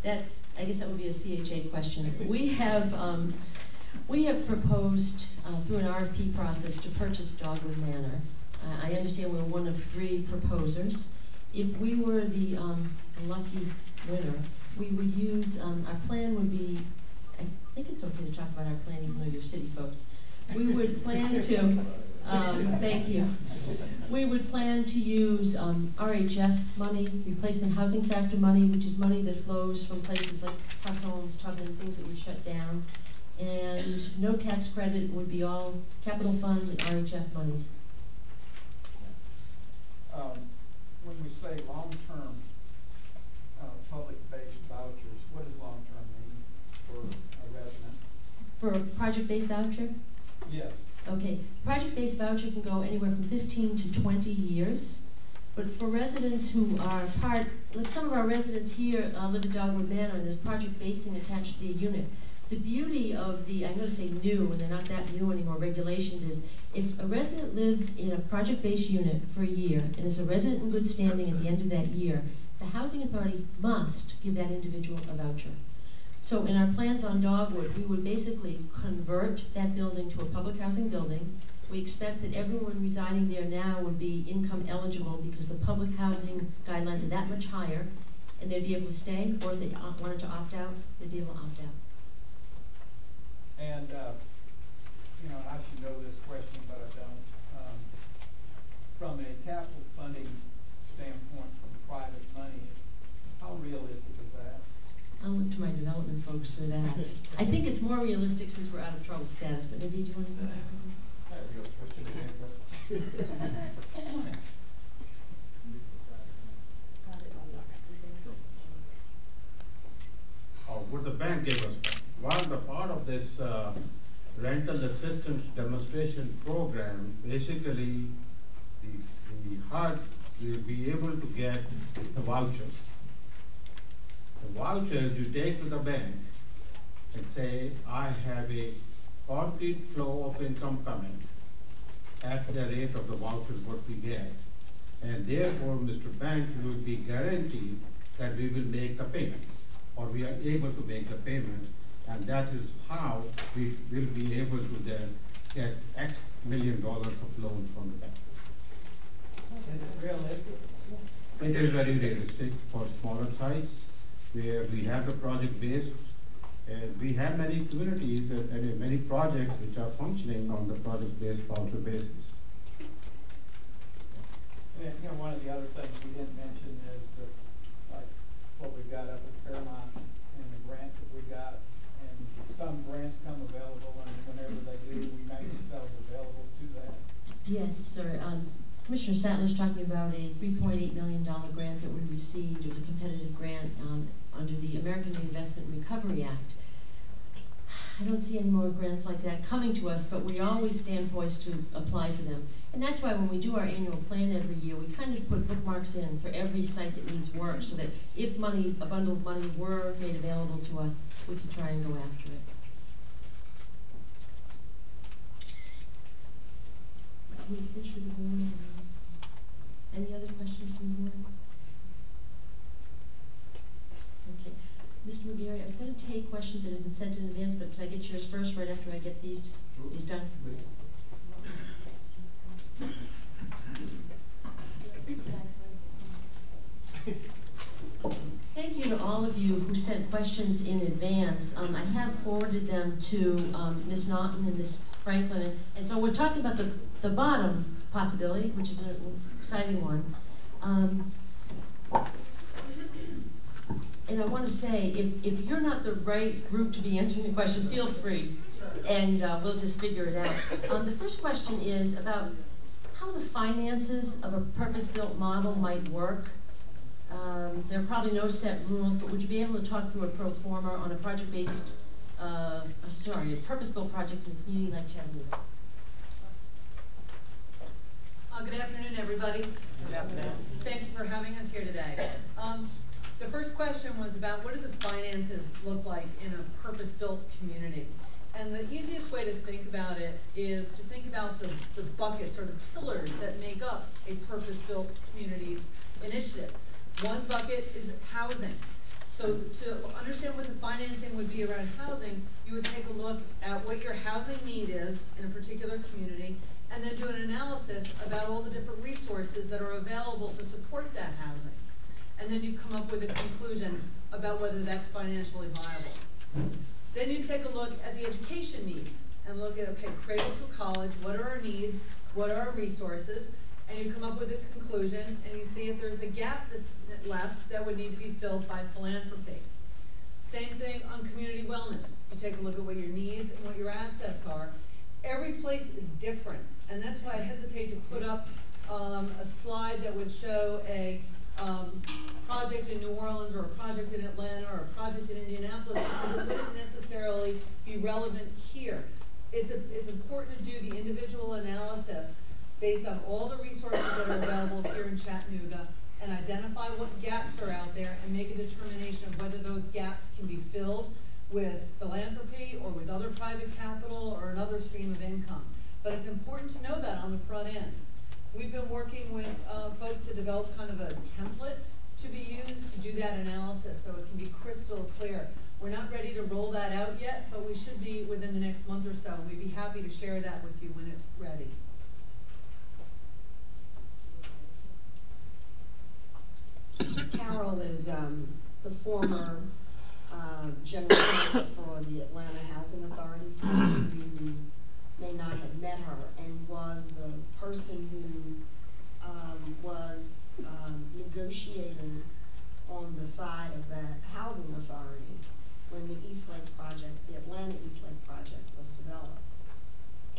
That, I guess that would be a CHA question. We have proposed through an RFP process to purchase Dogwood Manor. I understand we're one of 3 proposers. If we were the lucky winner, we would use, our plan would be, I think it's okay to talk about our plan even though you're city folks. We would plan to, thank you. We would plan to use RHF money, replacement housing factor money, which is money that flows from places like House Homes, Tubman, things that we shut down. And no tax credit, it would be all capital fund and RHF monies. When we say long-term public-based vouchers, what does long-term mean for a resident? For a project-based voucher? Yes. Okay, project-based voucher can go anywhere from 15 to 20 years. But for residents who are part, like some of our residents here live at Dogwood Manor and there's project basing attached to the unit. The beauty of the, I'm going to say new, and they're not that new anymore, regulations is, if a resident lives in a project-based unit for a year and is a resident in good standing at the end of that year, the housing authority must give that individual a voucher. So in our plans on Dogwood, we would basically convert that building to a public housing building. We expect that everyone residing there now would be income eligible because the public housing guidelines are that much higher, and they'd be able to stay, or if they wanted to opt out, they'd be able to opt out. And, you know, I should know this question, but I don't. From a capital funding standpoint, from private money, how realistic is that? I'll look to my development folks for that. I think it's more realistic since we're out of trouble status, but maybe do you want to go back? I have your question to answer. What the bank gave us, one the part of this rental assistance demonstration program, basically the HUD will be able to get the vouchers. The vouchers you take to the bank and say, I have a concrete flow of income coming at the rate of the vouchers what we get. And therefore, Mr. Bank will be guaranteed that we will make the payments, or we are able to make the payments, and that is how we will be able to then get X million dollars of loans from the bank. Is it realistic? It is very realistic for smaller sites where we have the project base, and we have many communities and many projects which are functioning on the project-based voucher basis. And, you know, one of the other things we didn't mention is that, like, what we've got up at Fairmont and the grant that we got, and some grants come available, and whenever they do, we make ourselves available to that. Yes, sir. Commissioner Sattler's talking about a $3.8 million grant that we received. It was a competitive grant under the American Reinvestment and Recovery Act. I don't see any more grants like that coming to us, but we always stand poised to apply for them. And that's why when we do our annual plan every year, we kind of put bookmarks in for every site that needs work, so that if money, a bundle of money were made available to us, we could try and go after it. Can we finish with the board? Any other questions from the board? Okay. Mr. McGarry, I was going to take questions that have been sent in advance, but can I get yours first, right after I get these done? Thank you to all of you who sent questions in advance. I have forwarded them to Ms. Naughton and Ms. Franklin, and so we're talking about the bottom possibility, which is an exciting one. And I want to say, if you're not the right group to be answering the question, feel free, and we'll just figure it out. The first question is about how the finances of a purpose-built model might work. There are probably no set rules, but would you be able to talk through a pro forma on a project-based, a purpose-built project in a community like Chattanooga? Good afternoon, everybody. Good afternoon. Thank you for having us here today. The first question was about what do the finances look like in a purpose-built community? And the easiest way to think about it is to think about the buckets or the pillars that make up a purpose-built community's initiative. One bucket is housing. So to understand what the financing would be around housing, you would take a look at what your housing need is in a particular community, and then do an analysis about all the different resources that are available to support that housing. And then you come up with a conclusion about whether that's financially viable. Then you take a look at the education needs and look at, okay, cradle through college, what are our needs, what are our resources, and you come up with a conclusion and you see if there's a gap that's left that would need to be filled by philanthropy. Same thing on community wellness. You take a look at what your needs and what your assets are. Every place is different, and that's why I hesitate to put up a slide that would show a project in New Orleans or a project in Atlanta or a project in Indianapolis, because it wouldn't necessarily be relevant here. It's important to do the individual analysis based on all the resources that are available here in Chattanooga and identify what gaps are out there and make a determination of whether those gaps can be filled with philanthropy or with other private capital or another stream of income. But it's important to know that on the front end. We've been working with folks to develop kind of a template to be used to do that analysis so it can be crystal clear. We're not ready to roll that out yet, but we should be within the next month or so. We'd be happy to share that with you when it's ready. Carol is the former general counsel for the Atlanta Housing Authority, for those of you who may not have met her, and was the person who was negotiating on the side of the housing authority when the East Lake project, the Atlanta East Lake project, was developed.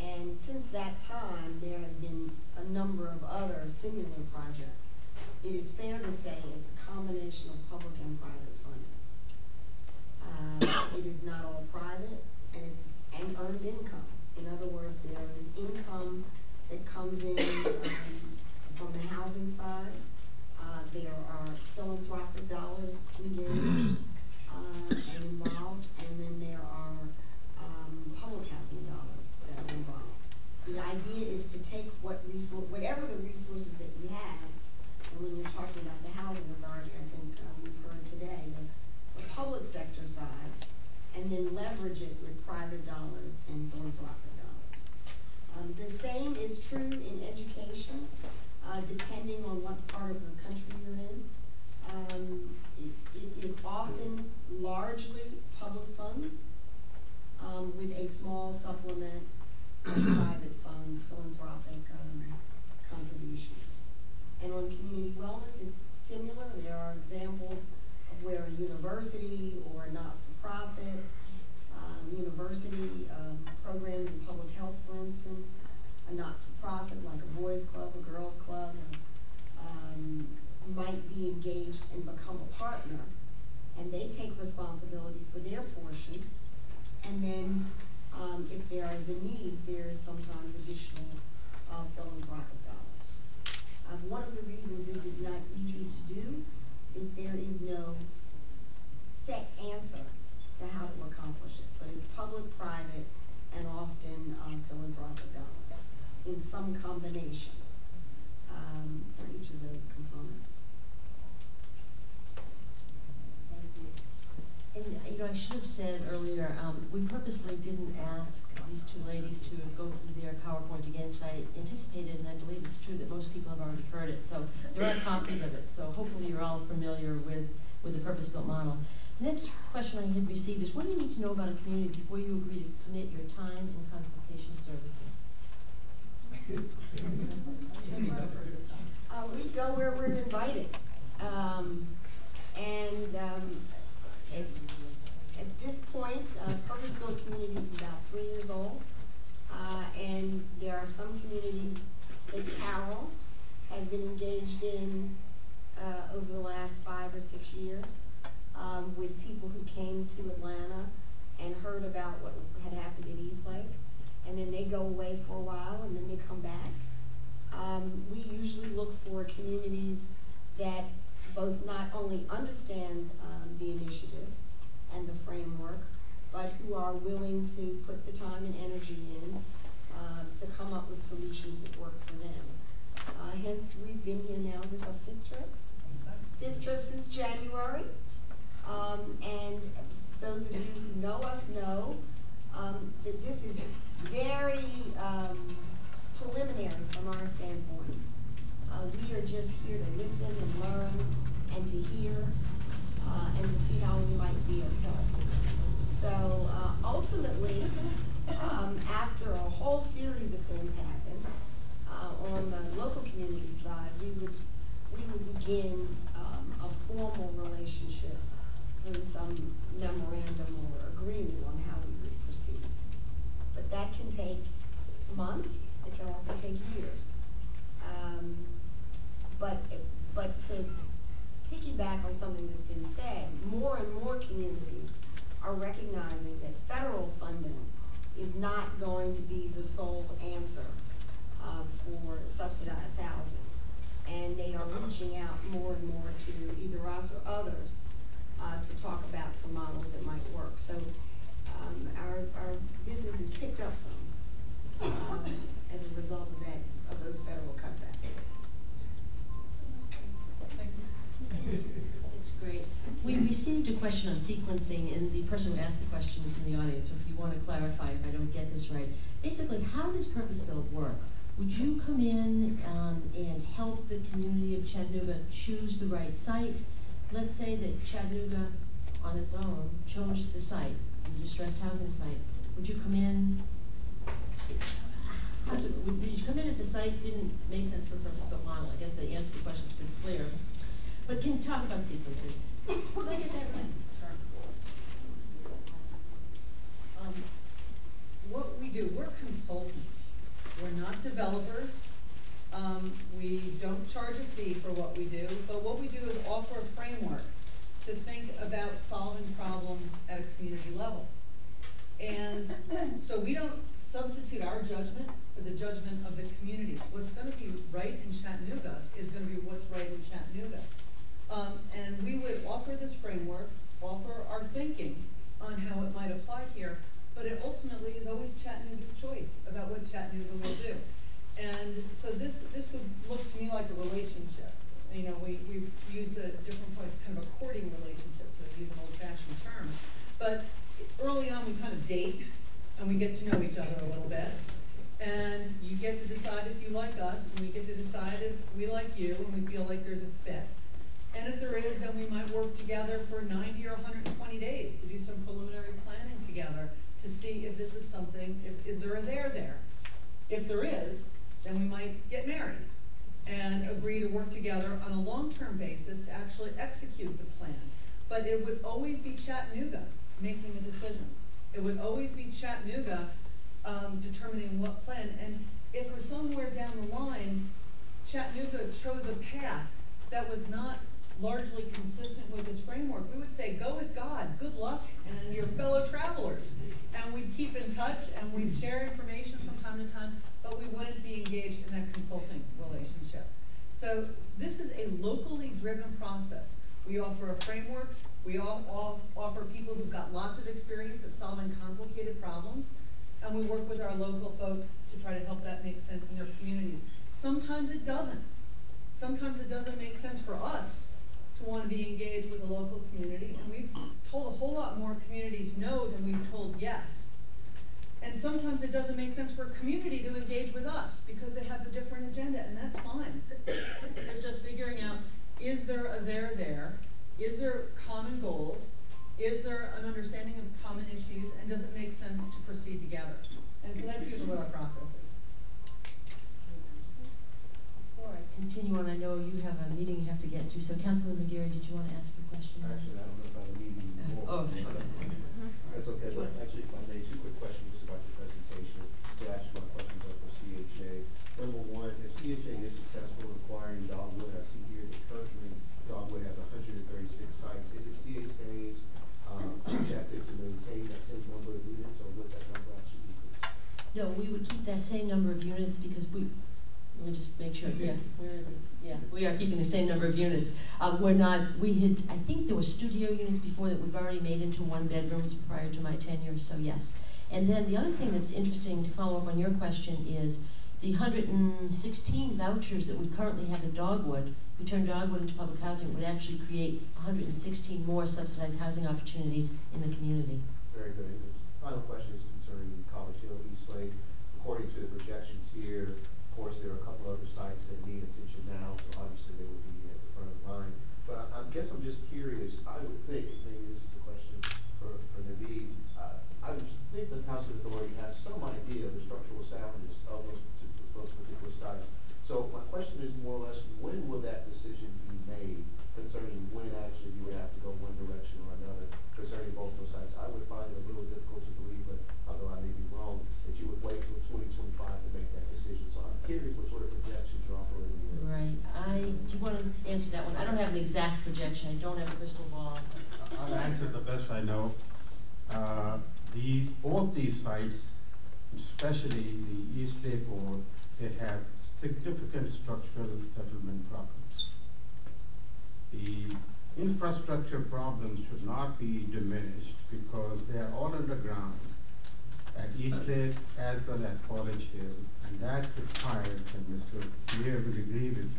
And since that time, there have been a number of other similar projects. It is fair to say it's a combination of public and private funding. It is not all private, and it's an earned income. In other words, there is income that comes in from the housing side. There are philanthropic dollars engaged and involved, and then there are public housing dollars that are involved. The idea is to take whatever the resources that you have, and when you're talking about the housing authority, I think we've heard today, the public sector side, and then leverage it with private dollars and philanthropic dollars. The same is true in education, depending on what part of the country you're in. It is often largely public funds with a small supplement of private funds, philanthropic contributions. And on community wellness, it's similar. There are examples of where a university or a not-for-profit university program in public health, for instance, a not-for-profit like a boys club, a girls club, might be engaged and become a partner, and they take responsibility for their portion, and then if there is a need, there is sometimes additional philanthropic dollars. One of the reasons this is not easy to do is there is no set answer to how to accomplish it, but it's public, private, and often philanthropic dollars in some combination for each of those components. And I should have said earlier, we purposely didn't ask these two ladies to go through their PowerPoint again, because I anticipated, and I believe it's true, that most people have already heard it. So there are copies of it. So hopefully you're all familiar with the purpose-built model. The next question I had received is, what do you need to know about a community before you agree to commit your time and consultation services? We go where we're invited. At this point, Purpose-Built Communities is about 3 years old. And there are some communities that Carol has been engaged in over the last 5 or 6 years with people who came to Atlanta and heard about what had happened in Eastlake. And then they go away for a while and then they come back. We usually look for communities that both not only understand the initiative and the framework, but who are willing to put the time and energy in to come up with solutions that work for them. Hence, we've been here now, this is our 5th trip? 5th trip since January. And those of you who know us know that this is very preliminary from our standpoint. We are just here to listen and learn and to hear and to see how we might be of help. So ultimately, after a whole series of things happen, on the local community side, we would begin a formal relationship through some memorandum or agreement on how we would proceed. But that can take months, it can also take years. But to piggyback on something that's been said, more and more communities are recognizing that federal funding is not going to be the sole answer for subsidized housing. And they are reaching out more and more to either us or others to talk about some models that might work. So our business has picked up some as a result of that, of those federal cutbacks. It's great. We received a question on sequencing, and the person who asked the question is in the audience, so if you want to clarify if I don't get this right. Basically, how does Purpose Built work? Would you come in and help the community of Chattanooga choose the right site? Let's say that Chattanooga, on its own, chose the site, the distressed housing site. Would you come in? Would you come in if the site didn't make sense for a purpose-built model? I guess the answer to the question is pretty clear. But can you talk about sequencing? Did I get that right? Sure. What we do, we're consultants. We're not developers. We don't charge a fee for what we do, but what we do is offer a framework to think about solving problems at a community level. And so we don't substitute our judgment for the judgment of the community. What's going to be right in Chattanooga is going to be what's right in Chattanooga. And we would offer this framework, offer our thinking on how it might apply here, but it ultimately is always Chattanooga's choice about what Chattanooga will do. And so this would look to me like a relationship. You know, we've used a different place, kind of a courting relationship, to use an old-fashioned term. But early on, we kind of date, and we get to know each other a little bit. And you get to decide if you like us, and we get to decide if we like you, and we feel like there's a fit. And if there is, then we might work together for 90 or 120 days to do some preliminary planning together to see if this is something, is there a there? If there is, then we might get married and agree to work together on a long-term basis to actually execute the plan. But it would always be Chattanooga making the decisions. It would always be Chattanooga determining what plan. And if for somewhere down the line, Chattanooga chose a path that was not largely consistent with this framework, we would say, go with God, good luck, and your fellow travelers. And we'd keep in touch, and we'd share information from time to time, but we wouldn't be engaged in that consulting relationship. So this is a locally driven process. We offer a framework. We all offer people who've got lots of experience at solving complicated problems, and we work with our local folks to try to help that make sense in their communities. Sometimes it doesn't. Sometimes it doesn't make sense for us to want to be engaged with a local community, and we've told a whole lot more communities no than we've told yes. And sometimes it doesn't make sense for a community to engage with us because they have a different agenda, and that's fine. It's just figuring out, is there a there? Is there common goals? Is there an understanding of common issues, and does it make sense to proceed together? And so that's usually what our process is. Before I continue on, I know you have a meeting you have to get to, so Councilman McGarry, did you want to ask a question? Actually, I don't know if I have a meeting anymore. Oh. That's okay, but actually, if I may, two quick questions just about your presentation. So actually, my questions are for CHA. Number one, if CHA is successful in acquiring Dogwood, I see here that currently Dogwood has 136 sites. Is it CHA's objective to maintain that same number of units, or would that number actually decrease? No, we would keep that same number of units because let me just make sure, yeah, where is it? Yeah, we are keeping the same number of units. I think there were studio units before that we've already made into one bedrooms prior to my tenure, so yes. And then the other thing that's interesting to follow up on your question is, the 116 vouchers that we currently have at Dogwood, if we turn Dogwood into public housing, it would actually create 116 more subsidized housing opportunities in the community. Very good. And the final question is concerning College Hill, Eastlake. According to the projections here, of course, there are a couple other sites that need attention now, so obviously they would be at the front of the line. But I guess I'm just curious, I would think, and maybe this is a question for Naveed, I would think the Housing Authority has some idea of the structural soundness of those particular sites. So my question is more or less, when will that decision be made concerning when actually you would have to go one direction or another concerning both those sites? I would find it a little difficult to believe, but although I may be wrong, that you would wait till 2025 to make that decision. So I'm curious what sort of projections you're operating with. Right. Do you want to answer that one? I don't have an exact projection. I don't have a crystal ball. I'll answer the best I know. Both these sites, especially the Eastlake Road, they have significant structural settlement problems. The infrastructure problems should not be diminished because they are all underground at Eastlake as well as College Hill, and that requires, and Mr. Mayor will agree with,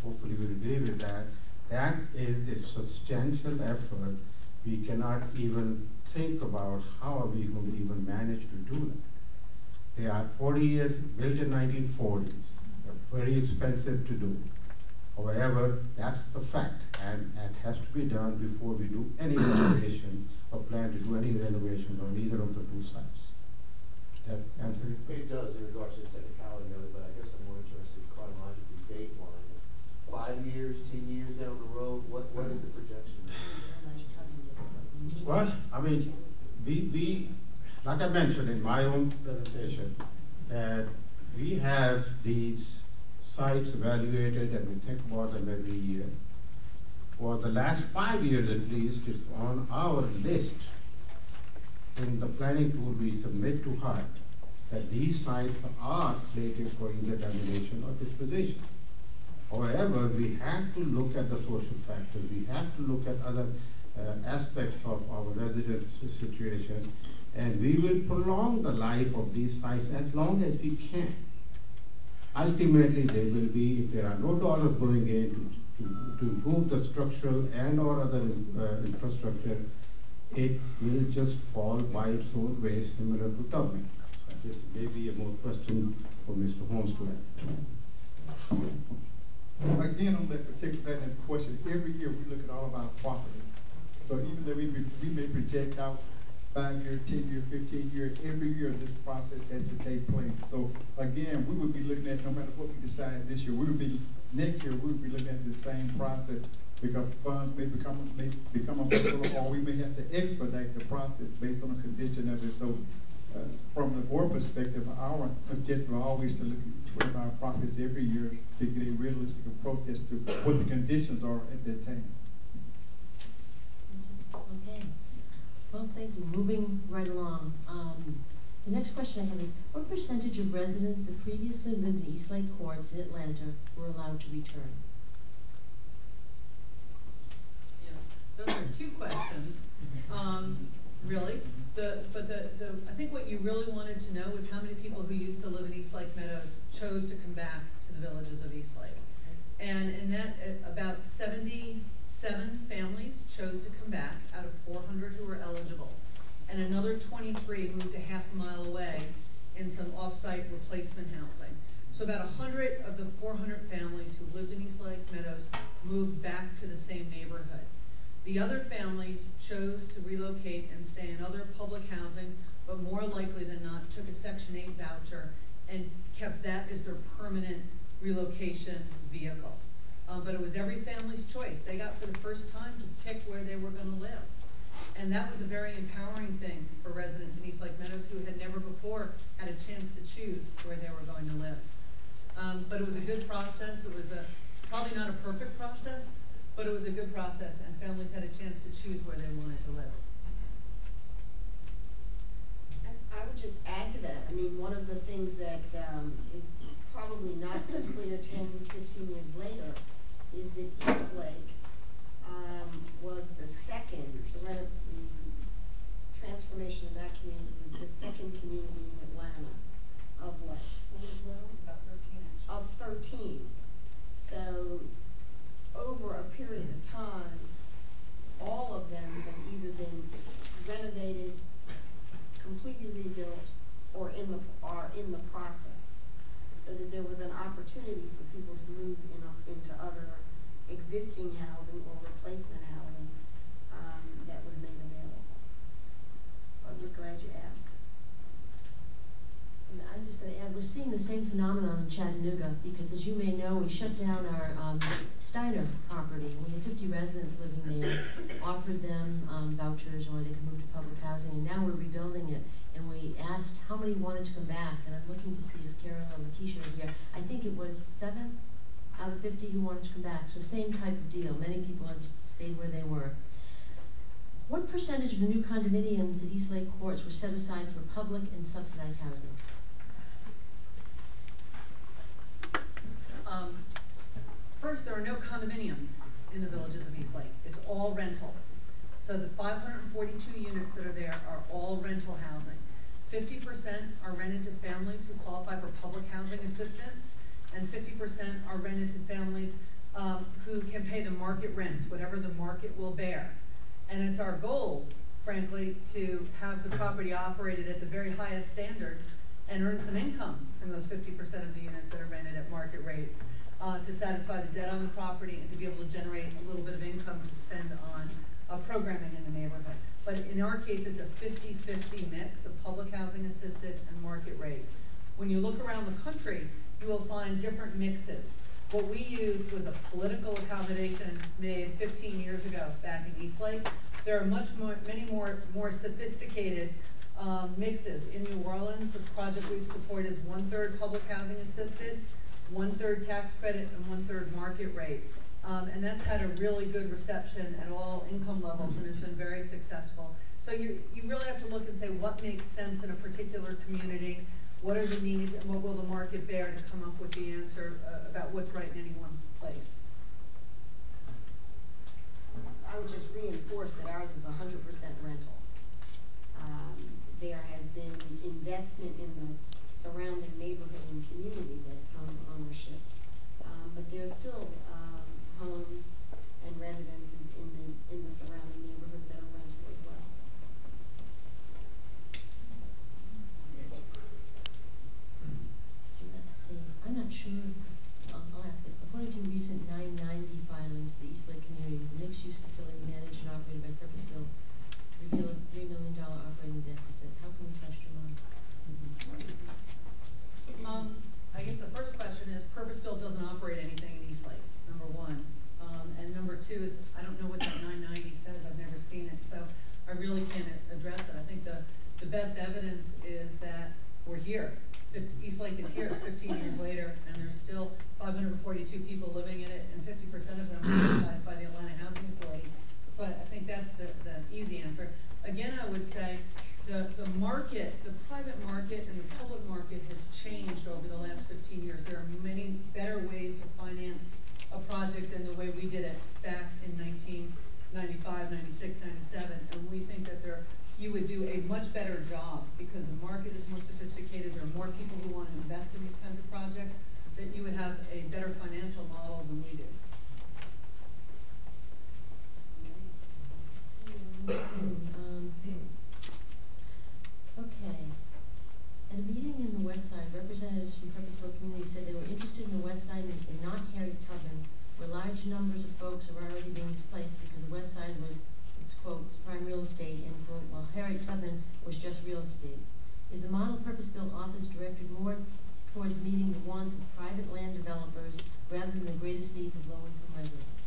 hopefully will agree with that, that is a substantial effort. We cannot even think about how are we going to even manage to do that. They are 40 years, built in 1940s. They're very expensive to do. However, that's the fact, and it has to be done before we do any renovation or plan to do any renovation on either of the two sites. That answer it? It does in regards to the technicality of it, but I guess I'm more interested chronologically, date-wise. 5 years, 10 years down the road, what is the projection? Well, I mean, we, like I mentioned in my own presentation, that we have these sites evaluated and we think about them every year. For the last 5 years at least, it's on our list in the planning tool we submit to HUD that these sites are slated for either demolition or disposition. However, we have to look at the social factors. We have to look at other aspects of our residents' situation, and we will prolong the life of these sites as long as we can. Ultimately, they will be, if there are no dollars going in to improve the structural and or other infrastructure, it will just fall by its own way, similar to Dublin. This may be a more question for Mr. Holmes to ask. Again, on that particular question, every year we look at all of our property. So even though we may project out 5 years, 10 years, 15 years, every year this process has to take place. So again, we would be looking at, no matter what we decide this year, next year we would be looking at the same process because funds may become available, or we may have to expedite the process based on the condition of it. So from the board perspective, our objective is always to look at our properties every year to get a realistic approach as to what the conditions are at that time. Okay. Well, thank you. Moving right along. The next question I have is, what percentage of residents that previously lived in Eastlake Courts in Atlanta were allowed to return? Yeah, those are two questions. Really, I think what you really wanted to know is how many people who used to live in Eastlake Meadows chose to come back to the villages of Eastlake. And in that, about 77 families chose to come back out of 400 who were eligible. And another 23 moved a half a mile away in some off-site replacement housing. So about 100 of the 400 families who lived in Eastlake Meadows moved back to the same neighborhood. The other families chose to relocate and stay in other public housing, but more likely than not took a Section 8 voucher and kept that as their permanent relocation vehicle. But it was every family's choice. They got for the first time to pick where they were going to live. And that was a very empowering thing for residents in Eastlake Meadows who had never before had a chance to choose where they were going to live. But it was a good process. It was probably not a perfect process, but it was a good process, and families had a chance to choose where they wanted to live. I would just add to that. I mean, one of the things that is probably not so clear 10, 15 years later is that Eastlake was the second, the transformation of that community was the second community in Atlanta of what? 12? in the process, so that there was an opportunity for people to move into other existing housing or replacement housing that was made available. But we're glad you asked. And I'm just gonna add, we're seeing the same phenomenon in Chattanooga, because as you may know, we shut down our Steiner property. We had 50 residents living there, offered them vouchers, or they could move to public housing, and now we're rebuilding it. And we asked how many wanted to come back, and I'm looking to see if Carol or Lakeisha are here. I think it was 7 out of 50 who wanted to come back, so same type of deal. Many people have stayed where they were. What percentage of the new condominiums at Eastlake Courts were set aside for public and subsidized housing? First, there are no condominiums in the villages of Eastlake. It's all rental. So the 542 units that are there are all rental housing. 50% are rented to families who qualify for public housing assistance, and 50% are rented to families who can pay the market rents, whatever the market will bear. And it's our goal, frankly, to have the property operated at the very highest standards and earn some income from those 50% of the units that are rented at market rates, to satisfy the debt on the property and to be able to generate a little bit of income to spend on programming in the neighborhood. But in our case, it's a 50-50 mix of public housing assisted and market rate. When you look around the country, you will find different mixes. What we used was a political accommodation made 15 years ago back in Eastlake. There are many more sophisticated mixes. In New Orleans, the project we've supported is 1/3 public housing assisted, 1/3 tax credit, and 1/3 market rate. And that's had a really good reception at all income levels and has been very successful. So you really have to look and say what makes sense in a particular community, what are the needs, and what will the market bear to come up with the answer about what's right in any one place. I would just reinforce that ours is 100% rental. There has been investment in the surrounding neighborhood and community that's home ownership. But there's still homes and residences in the surrounding neighborhood that are rental as well. Let's see, I'm not sure, I'll ask it. According to recent 990 filings for the Eastlake community, the mixed-use facility managed and operated by Purpose Built reveal a $3 million operating deficit. How can we trust your mom? I guess the first question is, Purpose Built doesn't operate anything in Eastlake, number one. And number two is, I don't know what that 990 says, I've never seen it, so I really can't address it. I think the best evidence is that we're here. Eastlake is here 15 years later, and there's still 542 people living in it, and 50% of them are subsidized by the Atlanta Housing Authority. So I think that's the easy answer. Again, I would say the market, the private market and the public market has changed over the last 15 years. There are many better ways to finance a project than the way we did it back in 1995, 96, 97. And we think that you would do a much better job because the market is more sophisticated. There are more people who want to invest in these kinds of projects, that you would have a better financial model than we do. Okay. At a meeting in the West Side, representatives from Purpose Built Community said they were interested in the West Side and not Harriet Tubman, where large numbers of folks are already being displaced because the West Side was, it's quotes, prime real estate, end quote, while Harriet Tubman was just real estate. Is the model Purpose Built office directed more towards meeting the wants of private land developers rather than the greatest needs of low-income residents?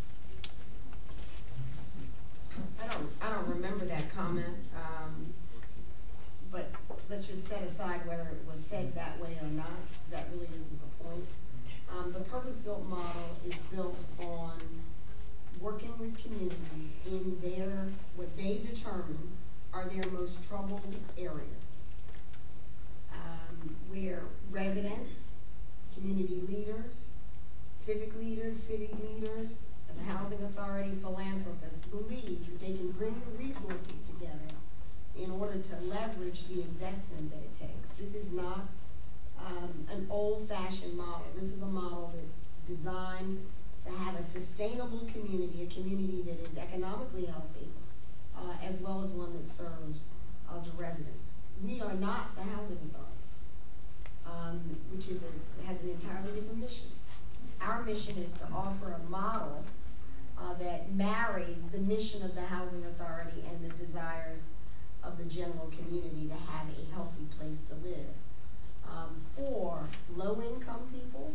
I don't remember that comment, but let's just set aside whether it was said that way or not, because that really isn't the point. The purpose-built model is built on working with communities in what they determine are their most troubled areas, where residents, community leaders, civic leaders, city leaders, and the housing authority, philanthropists believe that they can bring the resources together in order to leverage the investment that it takes. This is not an old-fashioned model. This is a model that's designed to have a sustainable community, a community that is economically healthy, as well as one that serves the residents. We are not the housing authority. mission is to offer a model that marries the mission of the Housing Authority and the desires of the general community to have a healthy place to live. For low-income people,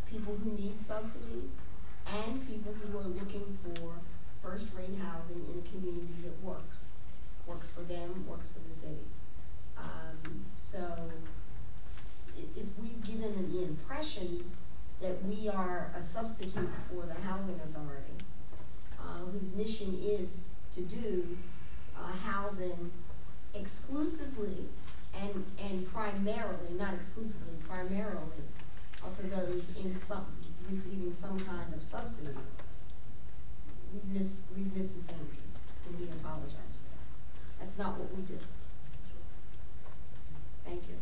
people who need subsidies, and people who are looking for first-rate housing in a community that works for them, works for the city. So if we've given the impression that we are a substitute for the Housing Authority, whose mission is to do housing exclusively and primarily, not exclusively, primarily for those receiving some kind of subsidy, we've misinformed you, and we apologize for that. That's not what we do. Thank you.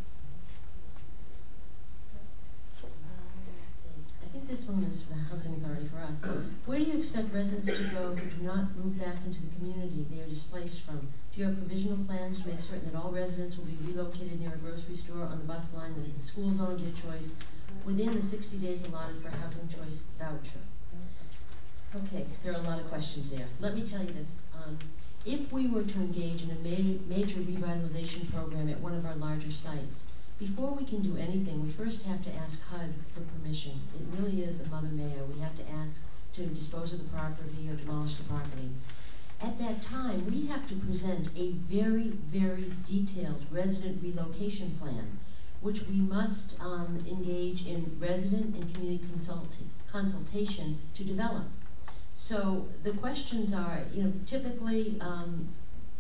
Let's see. I think this one is for the Housing Authority for us. Where do you expect residents to go who do not move back into the community they are displaced from? Do you have provisional plans to make certain that all residents will be relocated near a grocery store, on the bus line, and in the school zone of their choice within the 60 days allotted for a housing choice voucher? Okay, there are a lot of questions there. Let me tell you this. If we were to engage in a major revitalization program at one of our larger sites, before we can do anything, we first have to ask HUD for permission. It really is a mother mayor. We have to ask to dispose of the property or demolish the property. At that time, we have to present a very, very detailed resident relocation plan, which we must engage in resident and community consultation to develop. So the questions are, typically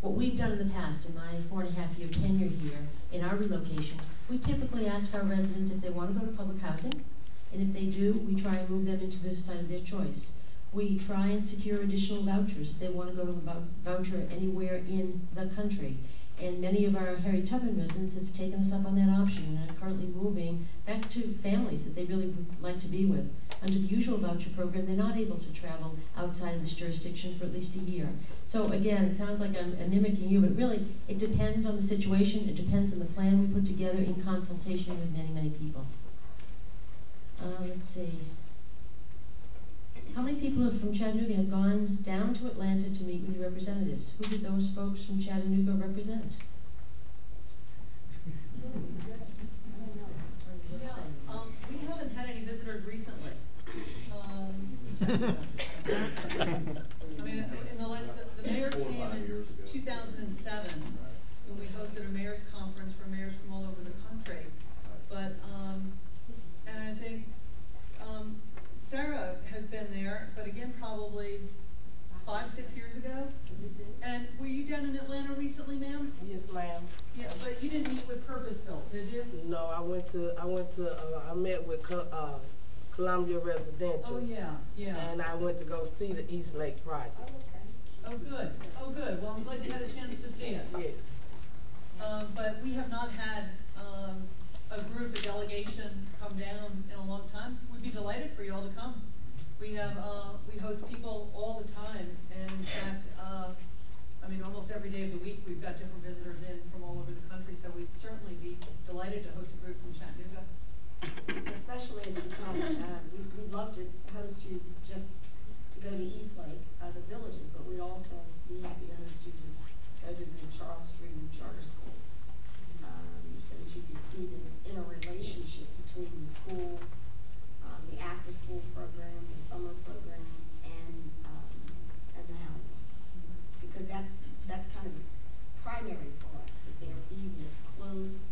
what we've done in the past, in my 4.5-year tenure here, in our relocation, we typically ask our residents if they want to go to public housing, and if they do, we try and move them into the site of their choice. We try and secure additional vouchers if they want to go to a voucher anywhere in the country. And many of our Harriet Tubman residents have taken us up on that option and are currently moving back to families that they really would like to be with. Under the usual voucher program, they're not able to travel outside of this jurisdiction for at least a year. So again, it sounds like I'm mimicking you, but really, it depends on the situation. It depends on the plan we put together in consultation with many, many people. Let's see. How many people from Chattanooga have gone down to Atlanta to meet with your representatives? Who did those folks from Chattanooga represent? We haven't had any visitors recently. I mean, the mayor came in 2007 when we hosted a mayor's conference for mayors from all over the country. But, and I think, Sarah has been there, but again, probably 5-6 years ago. And were you down in Atlanta recently, ma'am? Yes, ma'am. Yeah, but you didn't meet with Purpose Built, did you? No, I met with Columbia Residential. Oh, yeah, yeah. And I went to go see the East Lake project. Oh, good. Oh, good. Well, I'm glad you had a chance to see it. Yes. But we have not had a group, a delegation come down in a long time. We'd be delighted for you all to come. We have, we host people all the time, and in fact, I mean, almost every day of the week, we've got different visitors in from all over the country, so we'd certainly be delighted to host a group from Chattanooga. Especially if you come, we'd love to host you just to go to East Lake, the villages, but we'd also be happy to host you to go to the Charles Street Charter School, so that you could see the interrelationship between the school, the after-school program, the summer programs, and the housing. Because that's kind of primary for us, that there be this close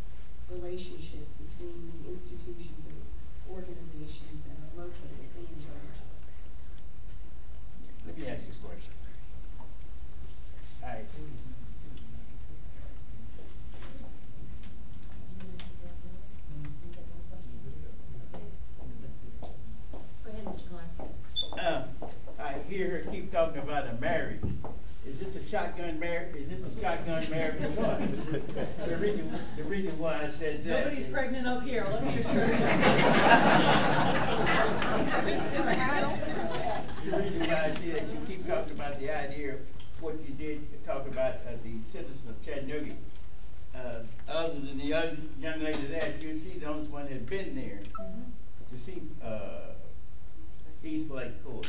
relationship between the institutions and organizations that are located in the villages. Let me ask you a question. All right. Go ahead, Mr. Clark. I hear her keep talking about a marriage. Is this a shotgun marriage? Is this a shotgun marriage or what? The reason why I said that. Nobody's pregnant up here, let me assure you. The reason why I say that, you keep talking about the idea of what you did, talk about the citizens of Chattanooga. Other than the young lady there, she's the only one that had been there to see East Lake Court.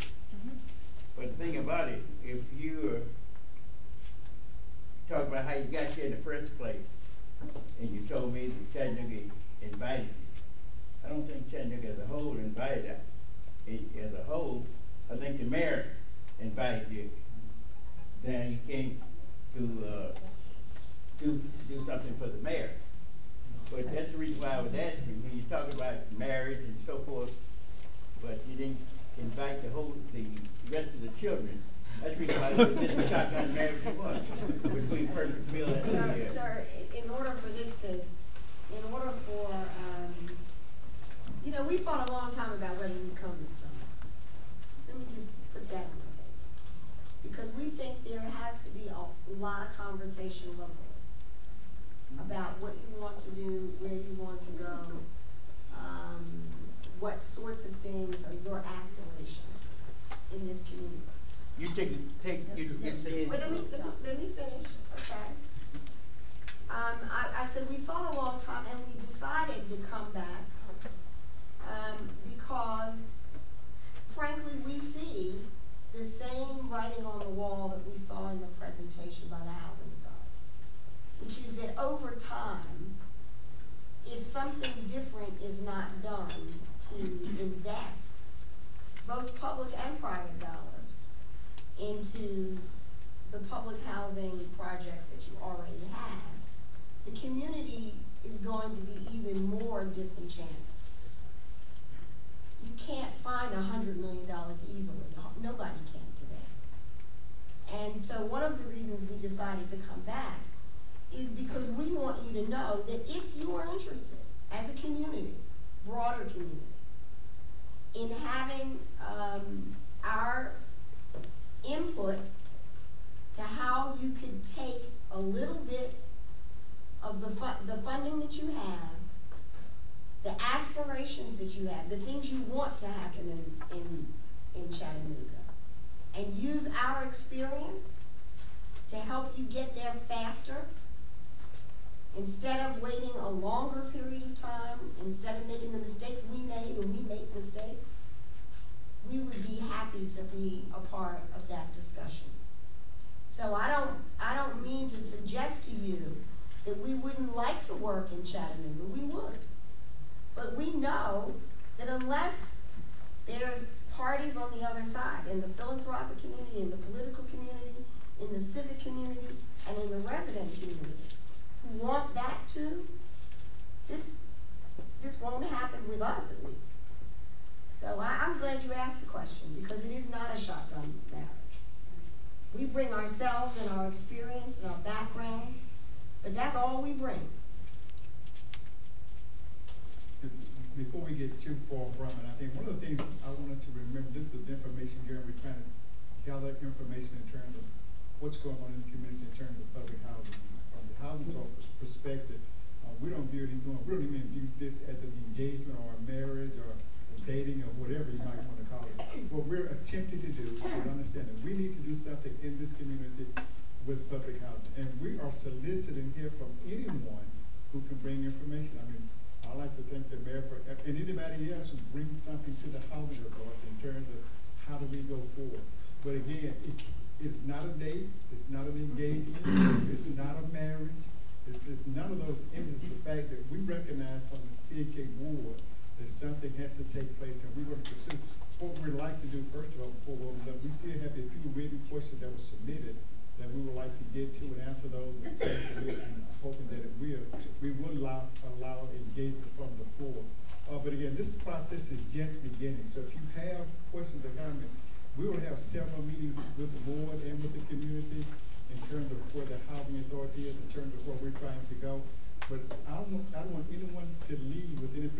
But the thing about it, if you talk about how you got here in the first place, and you told me that Chattanooga invited you, I don't think Chattanooga as a whole invited it as a whole. I think the mayor invited you. Then you came to do something for the mayor. But that's the reason why I was asking, when you talk about marriage and so forth, but you didn't invite the rest of the children. That's the reason why this is shotgun marriage was, between Perfectville and Sir, in order for you know, we fought a long time about whether we come this time. Let me just put that on the table. Because we think there has to be a lot of conversation locally about what you want to do, where you want to go, what sorts of things are your aspirations in this community. you said. Wait, let me finish, okay? I said we fought a long time and we decided to come back, because frankly, we see the same writing on the wall that we saw in the presentation by the Housing Authority, which is that over time, if something different is not done to invest both public and private dollars into the public housing projects that you already have, the community is going to be even more disenchanted. You can't find $100 million easily. Nobody can today. And so one of the reasons we decided to come back is because we want you to know that if you are interested, as a community, broader community, in having our input to how you could take a little bit of the funding that you have, the aspirations that you have, the things you want to happen in Chattanooga, and use our experience to help you get there faster, instead of waiting a longer period of time, instead of making the mistakes we made when we make mistakes, we would be happy to be a part of that discussion. So I don't mean to suggest to you that we wouldn't like to work in Chattanooga. We would. But we know that unless there are parties on the other side, in the philanthropic community, in the political community, in the civic community, and in the resident community, who want that too, this won't happen with us at least. So I'm glad you asked the question, because it is not a shotgun marriage. We bring ourselves and our experience and our background, but that's all we bring. Before we get too far from it, I think one of the things I want us to remember, this is information here, we're trying to gather information in terms of what's going on in the community in terms of public housing. From the housing perspective, we don't even view this as an engagement or a marriage or a dating or whatever you might want to call it. What we're attempting to do is understand that we need to do something in this community with public housing. And we are soliciting here from anyone who can bring information. I mean, I like to thank the mayor for, and anybody else who brings something to the housing authority in terms of how do we go forward. But again, it's not a date, it's not an engagement, it's not a marriage, it's none of those images. The fact that we recognize from the CHA board that something has to take place and we're going to pursue. What we'd like to do, first of all, before we open up, we still have a few written questions that were submitted that we would like to get to and answer those. And hoping that we would allow engagement from the floor. But again, this process is just beginning. So if you have questions or comments, we will have several meetings with the board and with the community in terms of where the housing authority is, in terms of where we're trying to go. But I don't want anyone to leave with any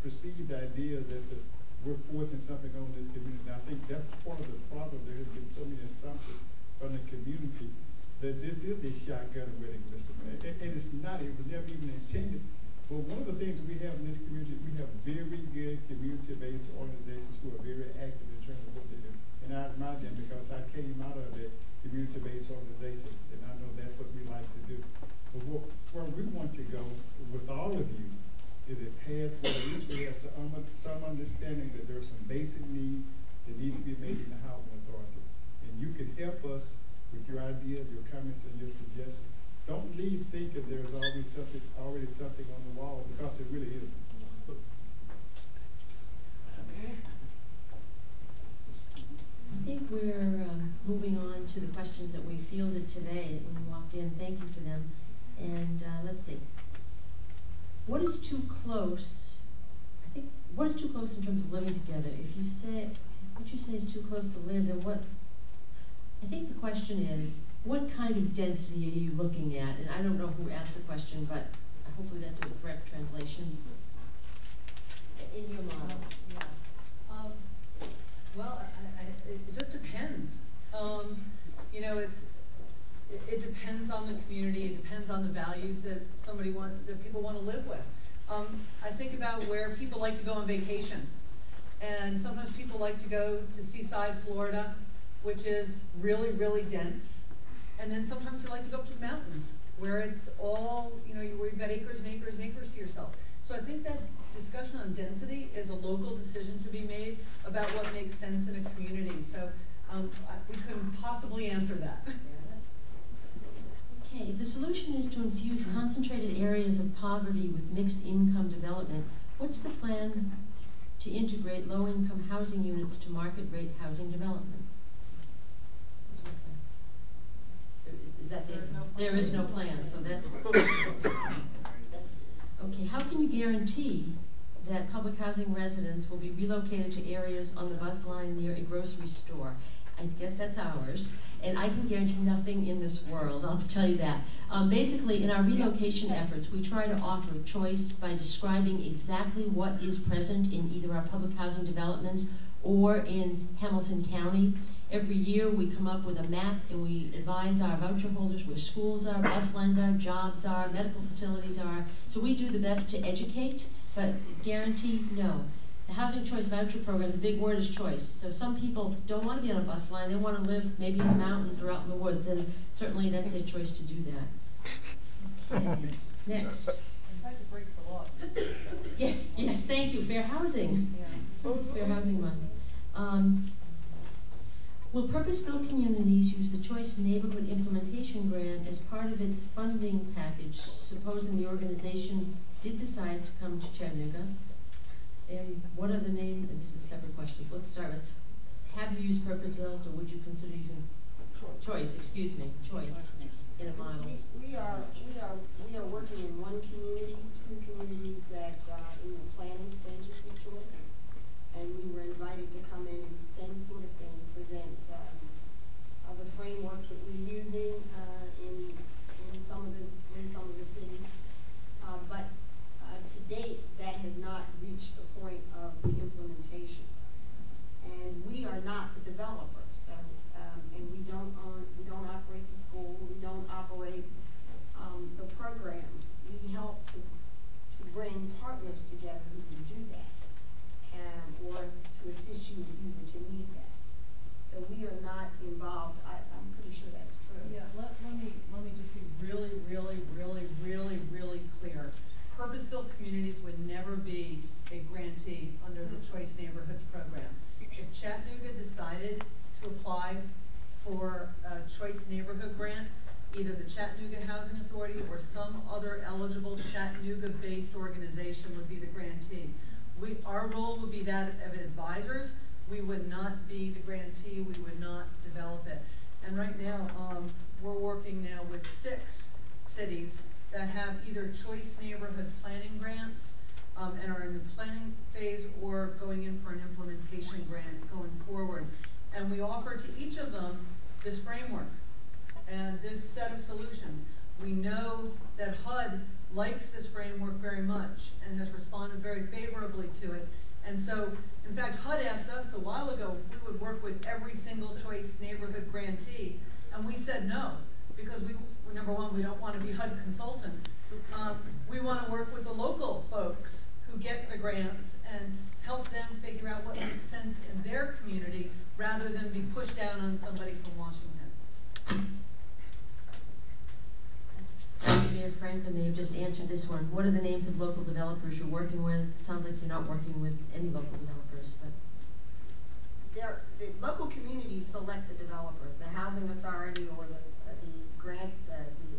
perceived ideas as to we're forcing something on this community. I think that's part of the problem. There has been so many assumptions from the community that this is a shotgun wedding, Mr. Mayor. And it's not, it was never even intended. But one of the things we have in this community, we have very good community-based organizations who are very active in terms of what they do. And I admire them because I came out of a community-based organization, and I know that's what we like to do. But where we want to go with all of you is a path where at least we have some understanding that there are some basic needs that need to be made in the housing authority. And you can help us with your ideas, your comments, and your suggestions. Don't leave thinking there's always already something on the wall, because there really isn't. I think we're moving on to the questions that we fielded today when we walked in. Thank you for them. And let's see. What is too close? I think, what is too close in terms of living together? If you say, what you say is too close to live, then what? I think the question is, what kind of density are you looking at? And I don't know who asked the question, but hopefully that's a correct translation. In your model. Yeah. Well, it just depends. You know, it depends on the community. It depends on the values that people want to live with. I think about where people like to go on vacation, and sometimes people like to go to Seaside, Florida, which is really, really dense. And then sometimes they like to go up to the mountains, where it's all, you know, where you've got acres and acres and acres to yourself. So I think that discussion on density is a local decision to be made about what makes sense in a community. So we couldn't possibly answer that. Okay, if the solution is to infuse concentrated areas of poverty with mixed income development, what's the plan to integrate low-income housing units to market rate housing development? Is that there is no plan, so that's okay. How can you guarantee that public housing residents will be relocated to areas on the bus line near a grocery store? I guess that's ours, and I can guarantee nothing in this world, I'll tell you that. Basically, in our relocation efforts, we try to offer choice by describing exactly what is present in either our public housing developments or in Hamilton County. Every year we come up with a map and we advise our voucher holders where schools are, bus lines are, jobs are, medical facilities are. So we do the best to educate, but guarantee, no. The Housing Choice Voucher Program, the big word is choice. So some people don't want to be on a bus line, they want to live maybe in the mountains or out in the woods, and certainly that's their choice to do that. Okay, next. In fact, it breaks the law. Yes, thank you, fair housing. Yeah. Fair housing month. Will purpose-built communities use the Choice Neighborhood Implementation Grant as part of its funding package, supposing the organization did decide to come to Chattanooga? And what are the names? This is separate questions. Let's start with, have you used purpose-built, or would you consider using choice in a model? We are working in one community, two communities that are in the planning stages with Choice. And we were invited to come in and same sort of thing, present the framework that we're using in some of the cities. But to date, that has not reached the point of the implementation. And we are not the developer, so and we don't operate the school, we don't operate the programs. We help to bring partners together who can do that. Or to assist you if you were to need that. So we are not involved. I'm pretty sure that's true. Yeah, let me just be really, really, really, really, really clear. Purpose-built communities would never be a grantee under the Choice Neighborhoods program. If Chattanooga decided to apply for a Choice Neighborhood grant, either the Chattanooga Housing Authority or some other eligible Chattanooga-based organization would be the grantee. Our role would be that of advisors. We would not be the grantee. We would not develop it. And right now, we're working now with 6 cities that have either Choice Neighborhood Planning grants and are in the planning phase or going in for an implementation grant going forward. And we offer to each of them this framework and this set of solutions. We know that HUD likes this framework very much and has responded very favorably to it. And so, in fact, HUD asked us a while ago if we would work with every single Choice Neighborhood grantee, and we said no, because number one, we don't want to be HUD consultants. We want to work with the local folks who get the grants and help them figure out what makes sense in their community rather than be pushed down on somebody from Washington. Mayor Franklin may have just answered this one. What are the names of local developers you're working with? Sounds like you're not working with any local developers, but the local communities select the developers, the housing authority or the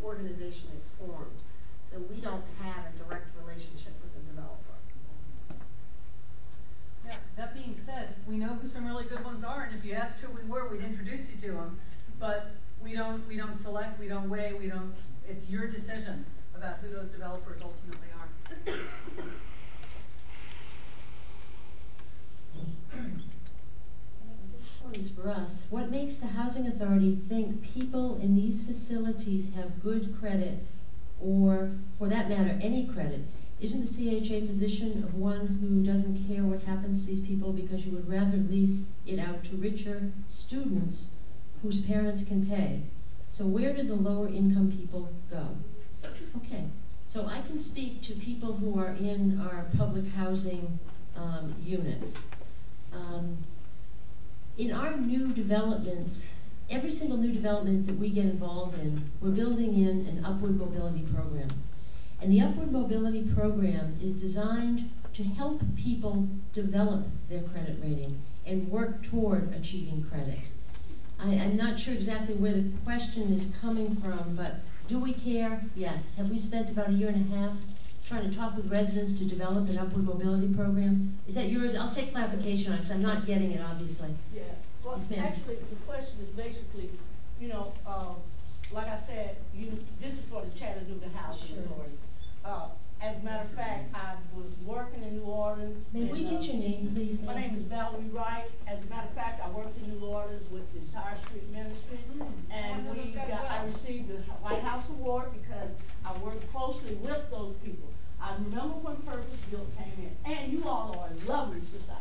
organization that's formed. So we don't have a direct relationship with the developer. Yeah, that being said, we know who some really good ones are, and if you asked who we were, we'd introduce you to them. But we don't select, we don't weigh, it's your decision about who those developers ultimately are. This one is for us. What makes the housing authority think people in these facilities have good credit, or for that matter, any credit? Isn't the CHA position of one who doesn't care what happens to these people because you would rather lease it out to richer students whose parents can pay? So where do the lower income people go? Okay, so I can speak to people who are in our public housing units. In our new developments, every single new development that we get involved in, we're building in an upward mobility program. And the upward mobility program is designed to help people develop their credit rating and work toward achieving credit. I'm not sure exactly where the question is coming from, but do we care? Yes. Have we spent about 1.5 years trying to talk with residents to develop an upward mobility program? Is that yours? I'll take clarification on it because I'm not getting it, obviously. Yes. Well, Yes, ma'am. actually, the question is basically, you know, like I said, this is for the Chattanooga Housing Sure. Authority. As a matter of fact, I was working in New Orleans. May we get your name, please, My ma'am? name is Valerie Wright. As a matter of fact, I worked in New Orleans with the Desire Street Ministries, and I received the White House Award because I worked closely with those people. I remember when Purpose Built came in, and you all are a lovely society,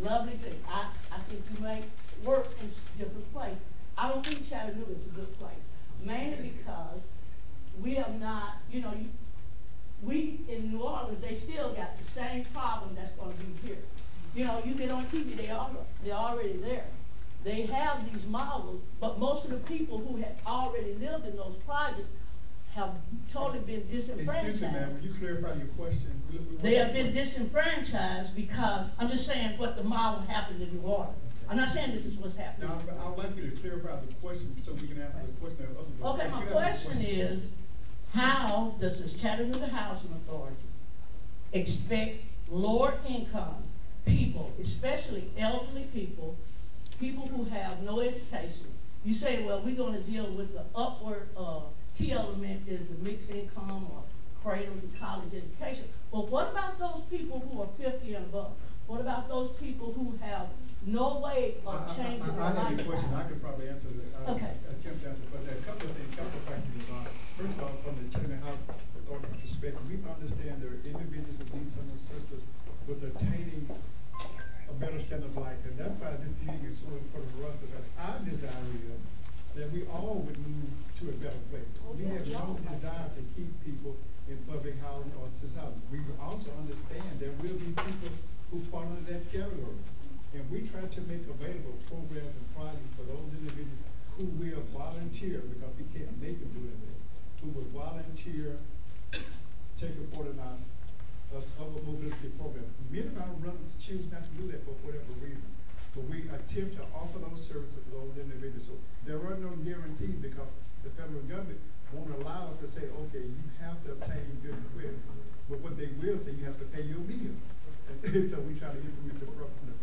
lovely thing. I think you make work in different places. I don't think Chattanooga is a good place, mainly because we have not, you know, we in New Orleans, they still got the same problem that's going to be here. You know, you get on TV, they're already there. They have these models, but most of the people who have already lived in those projects have totally been disenfranchised. Excuse me, ma'am, will you clarify your question? They have been disenfranchised because, I'm just saying what the model happened in New Orleans. I'm not saying this is what's happening. Now, I would like you to clarify the question so we can answer the question of other. Okay, my question is, how does this Chattanooga Housing Authority expect lower income people, especially elderly people, people who have no education? You say, well, we're going to deal with the upward, key element is the mixed income or cradle to college education. But what about those people who are 50 and above? What about those people who have no way of changing their I have a lifestyle? question, I could probably answer that. Okay. Attempt to answer, but there are a couple of things, couple of factors involved. First of all, from the Chattanooga Housing Authority perspective, we understand there are individuals who need some assistance with attaining a better standard of life. And that's why this meeting is so important for us, because our desire is that we all would move to a better place. We have no desire to keep people in public housing or assisted housing. We also understand there will be people who fall into that category. And we try to make available programs and projects for those individuals who will volunteer, because we can't make them do anything, who will volunteer, take a part in our mobility program. Many of our brothers choose not to do that for whatever reason. But we attempt to offer those services to those individuals. So there are no guarantees, because the federal government won't allow us to say, okay, you have to obtain good credit. But what they will say, you have to pay your meal. And so we try to implement the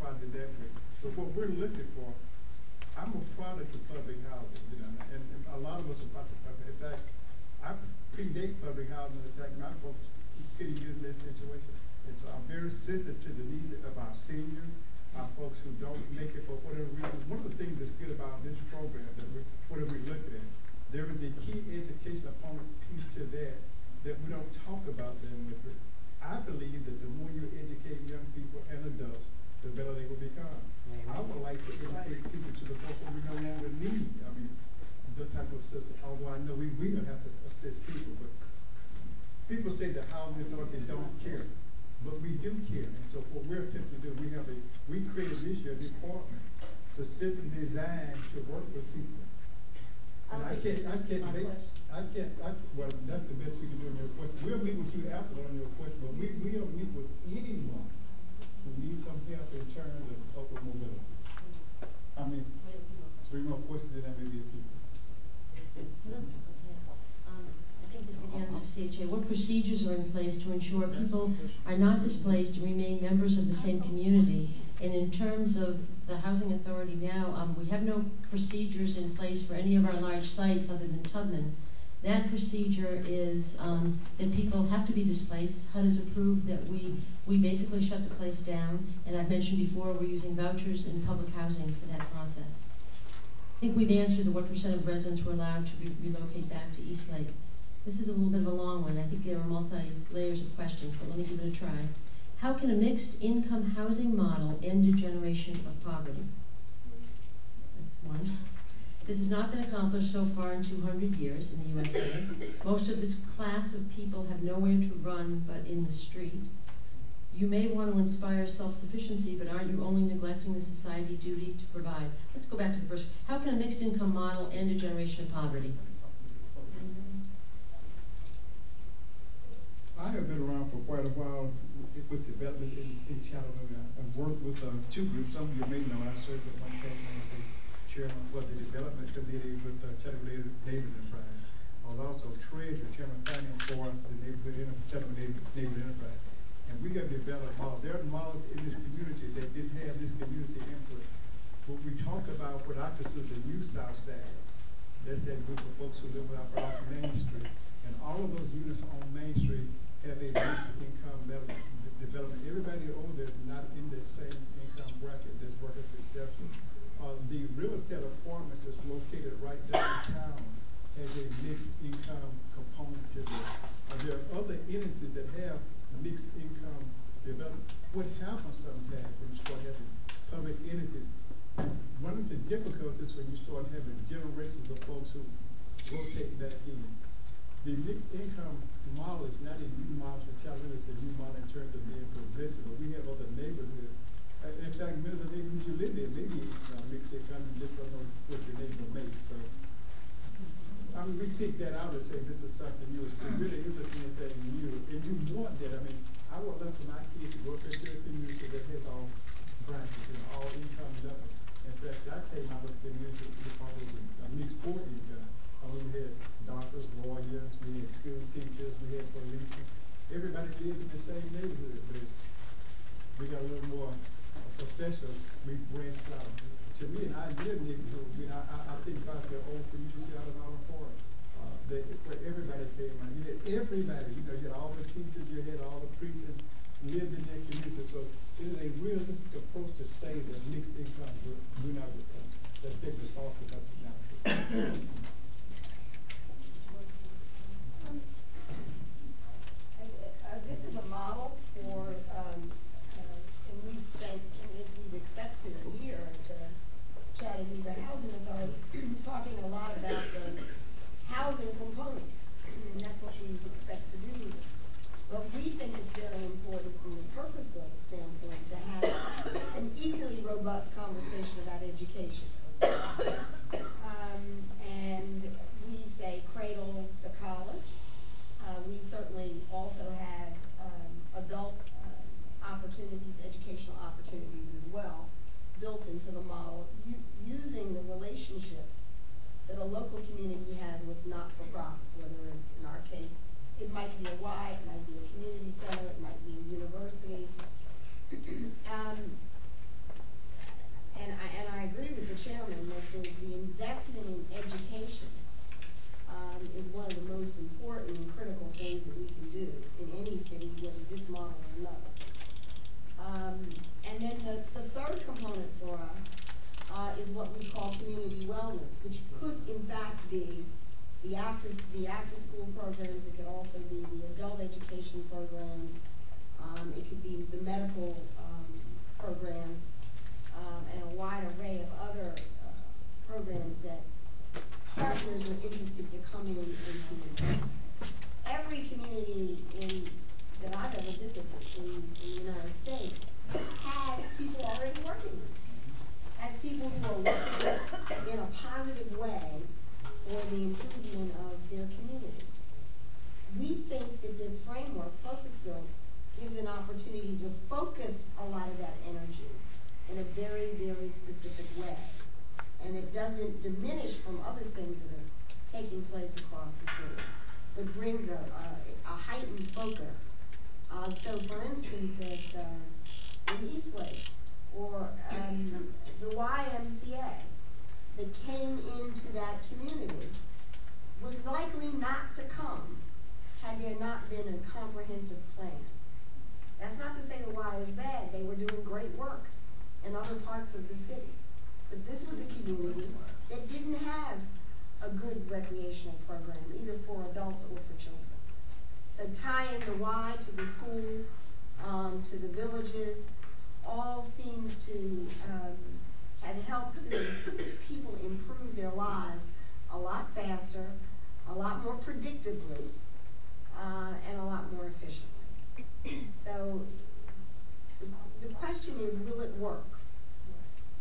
project that way. So what we're looking for, I'm a product of public housing, you know, and a lot of us are product of public. In fact, I predate public housing. In fact, my folks couldn't get in that situation. And so I'm very sensitive to the needs of our seniors, our folks who don't make it for whatever reason. One of the things that's good about this program, that whatever we look at, there is a key education component piece to that we don't talk about them with it. I believe that the more you educate young people and adults, the better they will become. I would like to educate people to the point where we no longer need, the type of assistance, although I know we will have to assist people, but people say the housing authority don't care, but we do care. And so what we're attempting to do, we created this year a department specifically designed to work with people. And well, that's the best we can do on your question. We'll meet with you after on your question, but we will meet with anyone who needs some help in terms of upward mobility. procedures are in place to ensure people are not displaced and remain members of the same community. And in terms of the Housing Authority now, we have no procedures in place for any of our large sites other than Tubman. That procedure is that people have to be displaced. HUD has approved that we basically shut the place down, and I've mentioned before we're using vouchers and public housing for that process. I think we've answered the what % of residents were allowed to relocate back to East Lake. This is a little bit of a long one. I think there are multi-layers of questions, but let me give it a try. How can a mixed income housing model end a generation of poverty? That's one. This has not been accomplished so far in 200 years in the USA. Most of this class of people have nowhere to run but in the street. You may want to inspire self-sufficiency, but aren't you only neglecting the society duty to provide? Let's go back to the first. How can a mixed income model end a generation of poverty? I have been around for quite a while with development in Chattanooga. I've worked with two groups. Some of you may know I served at one time as the chairman for the development committee with Chattanooga Neighborhood Enterprise. I was also treasurer, chairman of finance for the Chattanooga Neighborhood Enterprise. And we have developed models. There are models in this community that didn't have this community input. What we talk about, what I consider the new South Side, that's that group of folks who live off Main Street. And all of those units on Main Street have a mixed income development. Everybody over there is not in that same income bracket that's working successful. The real estate apartments that's located right downtown has a mixed income component to this. There are other entities that have mixed income development. What happens sometimes when you start having public entities, one of the difficulties when you start having generations of folks who rotate back in. The mixed income model is not a new model for Chattanooga, it's a new model in terms of being progressive, but we have other neighborhoods. In fact, many of the neighborhoods you live in, maybe mixed income, you just don't know what your neighbor makes. So, I mean, we pick that out and say this is something new. It really isn't anything new, and you want that. I mean, I would love for my kids to grow up into a community that has all branches and all income levels. In fact, I came out of a community with all of a mixed poor income. We had doctors, lawyers, we had school teachers, we had policemen. Everybody lived in the same neighborhood, but we got a little more professional. We branched out. To me, an ideal neighborhood, I think about the old community out of our park, where everybody came out. You had everybody, you had all the teachers, you had all the preachers lived in that community. So it is a realistic approach to say that mixed income will not return. Let's take responsibility now. This is a model for, and we've spent, and as we'd expect to here at the Chattanooga Housing Authority, talking a lot about the housing component, and that's what we expect to do here. But we think it's very important from the purpose-built standpoint to have an equally robust conversation about education. And we say cradle to college. We certainly also have adult opportunities, educational opportunities as well, built into the model, using the relationships that a local community has with not-for-profits, whether it's, in our case, it might be a Y, it might be a community center, it might be a university. And I agree with the chairman that the investment in education is one of the most important and critical things that we can do in any city, whether this model or another. And then the third component for us is what we call community wellness, which could in fact be the after school programs. It could also be the adult education programs. It could be the medical programs, and a wide array of other programs that partners are interested to come in and to assist. Every community that I've ever visited in the United States has people already working with it. Has people who are working in a positive way for the improvement of their community. We think that this framework, purpose-built, gives an opportunity to focus a lot of that energy in a very, very specific way. And it doesn't diminish from other things that are taking place across the city. but brings a heightened focus. So for instance, in Eastlake, or the YMCA that came into that community was likely not to come had there not been a comprehensive plan. That's not to say the Y is bad. They were doing great work in other parts of the city. But this was a community that didn't have a good recreational program, either for adults or for children. So tying the Y to the school, to the villages, all seems to have helped to people improve their lives a lot faster, a lot more predictably, and a lot more efficiently. So the question is, will it work?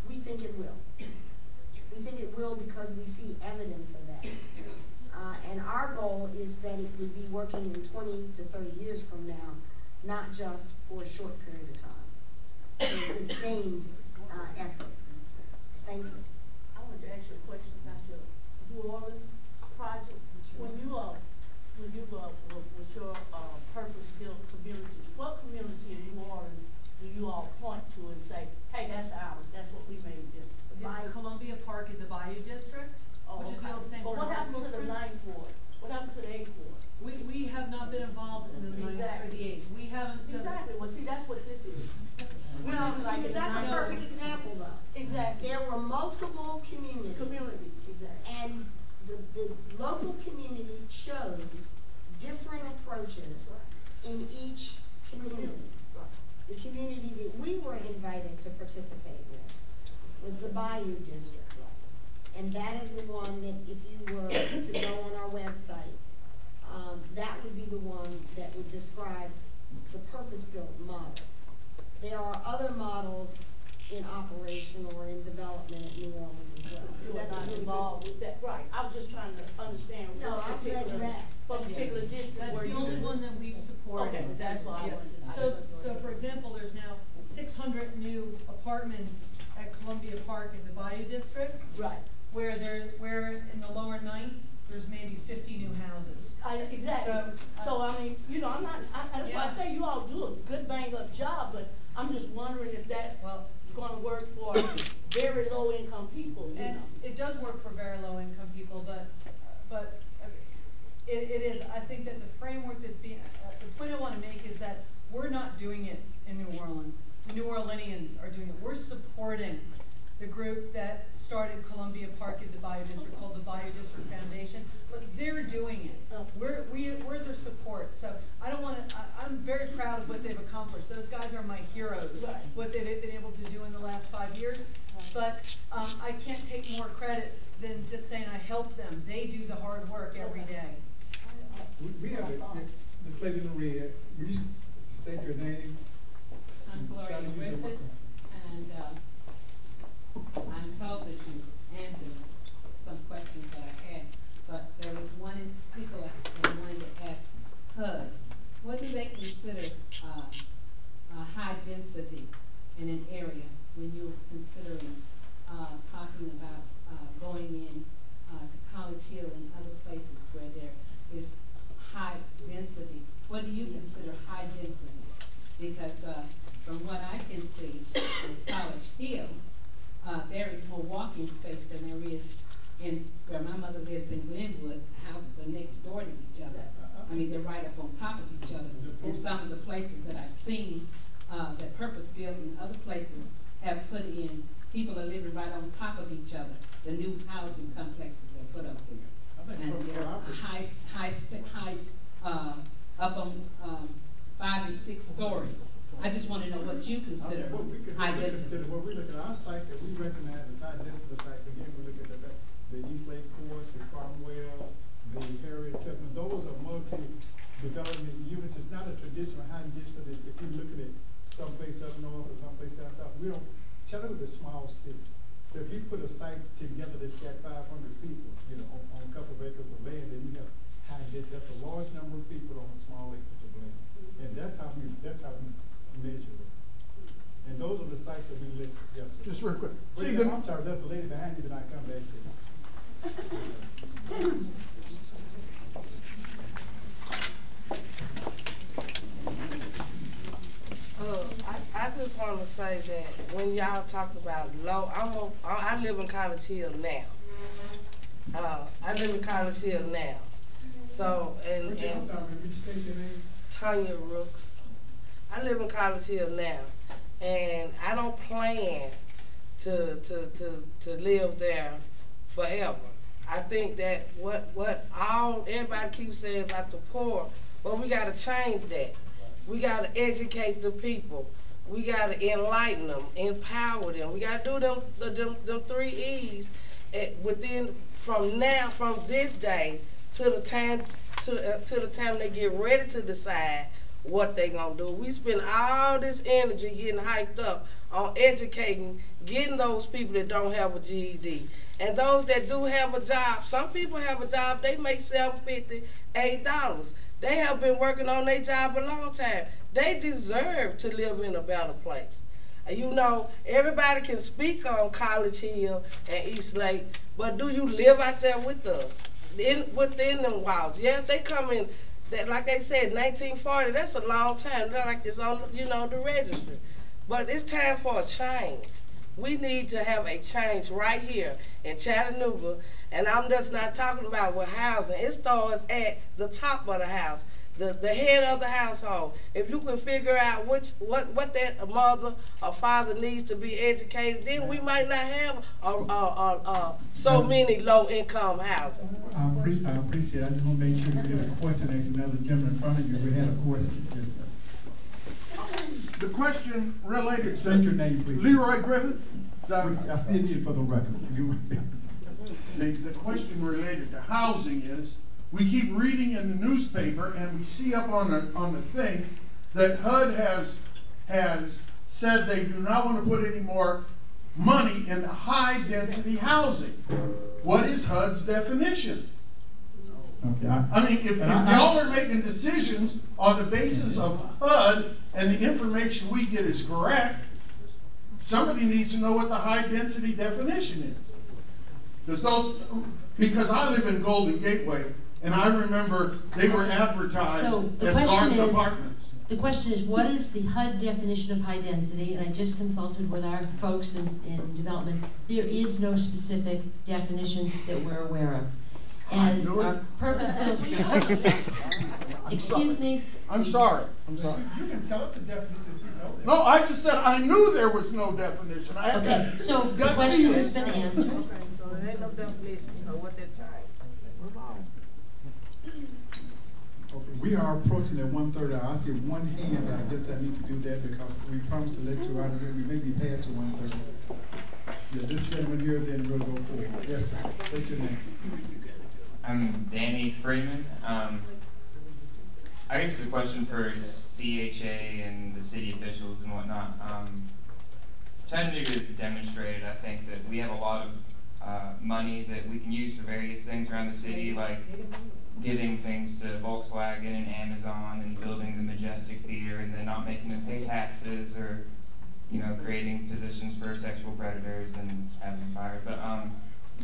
We think it will. We think it will because we see evidence of that. And our goal is that it would be working in 20 to 30 years from now, not just for a short period of time. A sustained effort. Thank you. I wanted to ask you a question about your New Orleans project. When you with your purpose-built communities, what community in New Orleans do you all point to and say, hey, that's ours, that's what we made this? It's Columbia Park in the Bayou District, which is the same. But what happened to the 9th Ward? What happened to the 8th Ward? We have not been involved in the 9th or the 8th. We haven't done. Exactly, well, see, that's what this is. Well, Like because that's a perfect example, though. Exactly. There were multiple communities. Exactly. And the local community chose different approaches in each community. The community that we were invited to participate with was the Bayou District. And that is the one that if you were to go on our website, that would be the one that would describe the purpose-built model. There are other models in operation or in development at New Orleans as well. So You are that's not a really involved with that, right, I was just trying to understand No, what I'm glad you asked. particular district That's where the you only live. one that we've supported. Okay, that's what I Yeah. wanted. So for example, there's now 600 new apartments at Columbia Park in the Bayou District, Right, where in the lower 9th, there's maybe 50 new houses. exactly, so I mean, you know, that's why I Yeah. say you all do a good bang up job, but I'm just wondering if that is gonna work for very low income people, you And know? it does work for very low income people, but it is, I think that the framework that's being, the point I wanna make is that we're not doing it in New Orleans. The New Orleanians are doing it. We're supporting the group that started Columbia Park in the Bayou District called the Bayou District Foundation, but they're doing it. We're their support, so I don't wanna, I'm very proud of what they've accomplished. Those guys are my heroes, Right. what they've been able to do in the last 5 years. But I can't take more credit than just saying I help them. They do the hard work every day. We have this lady in the red, will you state your name? I'm Gloria Try to use the Griffith, microphone. and I'm told that you answered some questions that I had, but there was one in particular, and one that asked HUD. What do they consider high density in an area when you're considering talking about going in to College Hill and other places where there is high density? What do you consider high density? Because from what I can see in College Hill, there is more walking space than there is in where my mother lives in Glenwood. Houses are next door to each other. I mean, they're right up on top of each other. In some of the places that I've seen, that purpose built in other places have put in, people are living right on top of each other. The new housing complexes are put up there. And they're high, up on 5 and 6 stories. I just wanna know what you consider high density. What we look at our site that we recognize as high density sites, again, we look at the East Lake Course, the Cromwell, the Harriet Tubman, those are multi-development units. It's not a traditional high density. If you're looking at someplace up north or someplace down south, we don't, Chattanooga's a small city. So if you put a site together that's got 500 people, you know, on a couple of acres of land, then you have high density. That's a large number of people on a small acre of land. And that's how we measure it. And those are the sites that we listed yesterday. Just real quick. Wait, See, I'm sorry, there's a lady behind you that I come back to. I just wanna say that when y'all talk about low, I live in College Hill now. I live in College Hill now. So, and Tanya Rooks. I live in College Hill now, and I don't plan to live there forever. I think that what everybody keeps saying about the poor, well, we gotta change that. We gotta educate the people. We gotta enlighten them, empower them. We gotta do them 3 E's from this day to the time they get ready to decide what they gonna do. We spend all this energy getting hyped up on educating, getting those people that don't have a GED. And those that do have a job, some people have a job, they make $7.50, $8. They have been working on their job a long time. They deserve to live in a better place. You know, everybody can speak on College Hill and East Lake, but do you live out there with us? Within them walls? Yeah, if they come in, like they said, 1940, that's a long time. Not like it's on, the registry. But it's time for a change. We need to have a change right here in Chattanooga, and I'm just not talking about with housing. It starts at the top of the house, the head of the household. If you can figure out what that mother or father needs to be educated, then we might not have so many low-income housing. I appreciate it. I just want to make sure you get a question as another gentleman in front of you. We had a question. The question related to... State your name, please. Leroy Griffith. I see it for the record. The question related to housing is, we keep reading in the newspaper and we see up on the thing that HUD has said they do not want to put any more money into high density housing. What is HUD's definition? Okay, I mean, if y'all are making decisions on the basis of HUD and the information we get is correct, somebody needs to know what the high density definition is. Because I live in Golden Gateway, and I remember they were advertised as garden apartments. The question is, what is the HUD definition of high density? And I just consulted with our folks in development. There is no specific definition that we're aware of. As our purpose-built... Excuse me? I'm sorry. You can tell us the definition if you know that. No, I just said I knew there was no definition. Okay, so the question has been answered. Okay, so there ain't no definition, so what that change? Move on. Okay, we are approaching at 1:30. I see one hand, but I guess I need to do that because we promised to let you out of here. We may be past the 1:30. Yeah, this gentleman here, then we'll go forward. Yes, sir. Take your name. I'm Danny Freeman. I guess it's a question for CHA and the city officials and whatnot. Chattanooga has demonstrated, I think, that we have a lot of money that we can use for various things around the city, like giving things to Volkswagen and Amazon and building the Majestic Theater and then not making them pay taxes, or creating positions for sexual predators and having them fired. But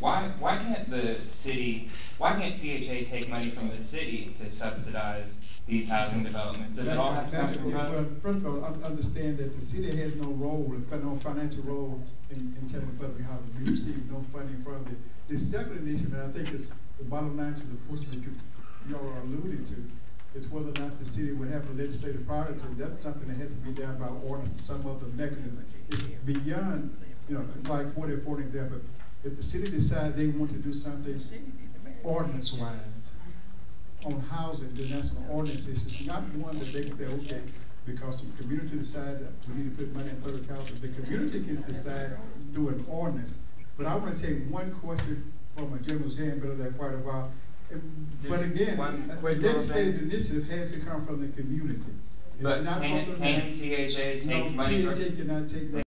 why can't CHA take money from the city to subsidize these housing developments? Does it all have to come from HUD? Well, first of all, understand that the city has no role, no financial role in Chattanooga public housing. We receive no funding from it. The second initiative, and I think it's the bottom line to the portion that you all are alluding to, is whether or not the city would have a legislative priority. That's something that has to be done by ordinance or some other mechanism. It's beyond, like for an example, if the city decides they want to do something ordinance-wise on housing, then that's an ordinance issue. It's not one that they can say, okay, because the community decided we need to put money in public housing. The community can decide through an ordinance. But I want to take one question from a gentleman's hand, been there quite a while. But again, a legislative initiative has to come from the community. It's but not can CHA take money from... CHA cannot take money.